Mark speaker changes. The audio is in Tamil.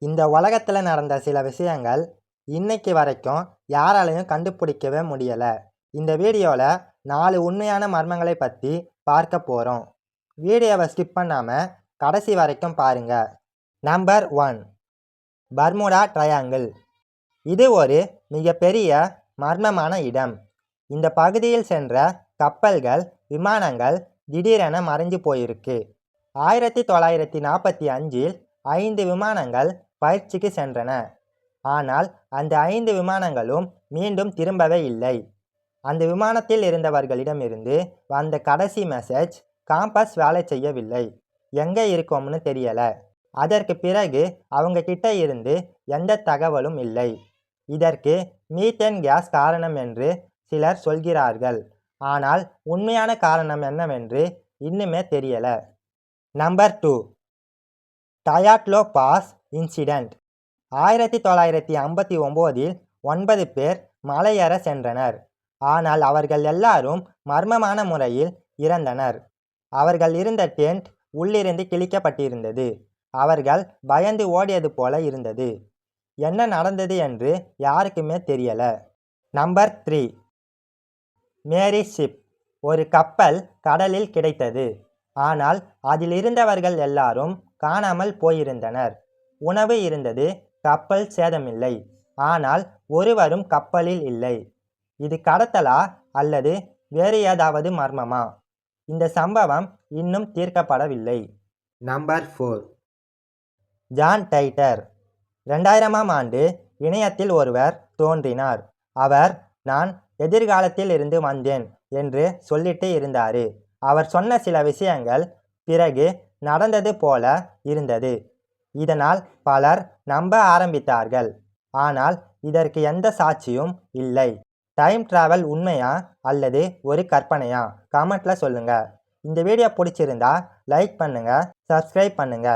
Speaker 1: இந்த உலகத்தில் நடந்த சில விஷயங்கள் இன்னைக்கு வரைக்கும் யாராலையும் கண்டுபிடிக்கவே முடியலை. இந்த வீடியோவில் 4 உண்மையான மர்மங்களை பற்றி பார்க்க போகிறோம். வீடியோவை ஸ்கிப் பண்ணாமல் கடைசி வரைக்கும் பாருங்கள். Number 1, Bermuda triangle. இது ஒரு மிகப்பெரிய மர்மமான இடம். இந்த பகுதியில் சென்ற கப்பல்கள், விமானங்கள் திடீரென மறைஞ்சு போயிருக்கு. 1945இல் 5 விமானங்கள் பயிற்சிக்கு சென்றன. ஆனால் அந்த 5 விமானங்களும் மீண்டும் திரும்பவே இல்லை. அந்த விமானத்தில் இருந்தவர்களிடமிருந்து வந்த கடைசி மெசேஜ் காம்பஸ் வேலை செய்யவில்லை, எங்கே இருக்கோம்னு தெரியலை. அதற்கு பிறகு அவங்க கிட்ட இருந்து எந்த தகவலும் இல்லை. இதற்கு மீத்தேன் கேஸ் காரணம் என்று சிலர் சொல்கிறார்கள். ஆனால் உண்மையான காரணம் என்னவென்று இன்னுமே தெரியல. Number 2, Dyatlov pass incident. 1959இல் 9 பேர் மலையேற சென்றனர். ஆனால் அவர்கள் எல்லாரும் மர்மமான முறையில் இறந்தனர். அவர்கள் இருந்த டென்ட் உள்ளிருந்து கிழிக்கப்பட்டிருந்தது. அவர்கள் பயந்து ஓடியது போல இருந்தது. என்ன நடந்தது என்று யாருக்குமே தெரியல. நம்பர் 3, மேரி ஷிப். ஒரு கப்பல் கடலில் கிடைத்தது. ஆனால் அதில் இருந்தவர்கள் எல்லாரும் காணாமல் போயிருந்தனர். உணவு இருந்தது, கப்பல் சேதமில்லை. ஆனால் ஒருவரும் கப்பலில் இல்லை. இது கடத்தலா அல்லது வேறு ஏதாவது மர்மமா? இந்த சம்பவம் இன்னும் தீர்க்கப்படவில்லை. Number 4, John Titor. 2000ஆம் ஆண்டு இணையத்தில் ஒருவர் தோன்றினார். அவர் நான் எதிர்காலத்தில் இருந்து வந்தேன் என்று சொல்லிட்டு இருந்தாரு. அவர் சொன்ன சில விஷயங்கள் பிறகு நடந்தது போல இருந்தது. இதனால் பலர் நம்ப ஆரம்பித்தார்கள். ஆனால் இதற்கு எந்த சாட்சியும் இல்லை. டைம் டிராவல் உண்மையா அல்லது ஒரு கற்பனையா? கமெண்ட்ல சொல்லுங்க. இந்த வீடியோ பிடிச்சிருந்தா லைக் பண்ணுங்க, சப்ஸ்கிரைப் பண்ணுங்க.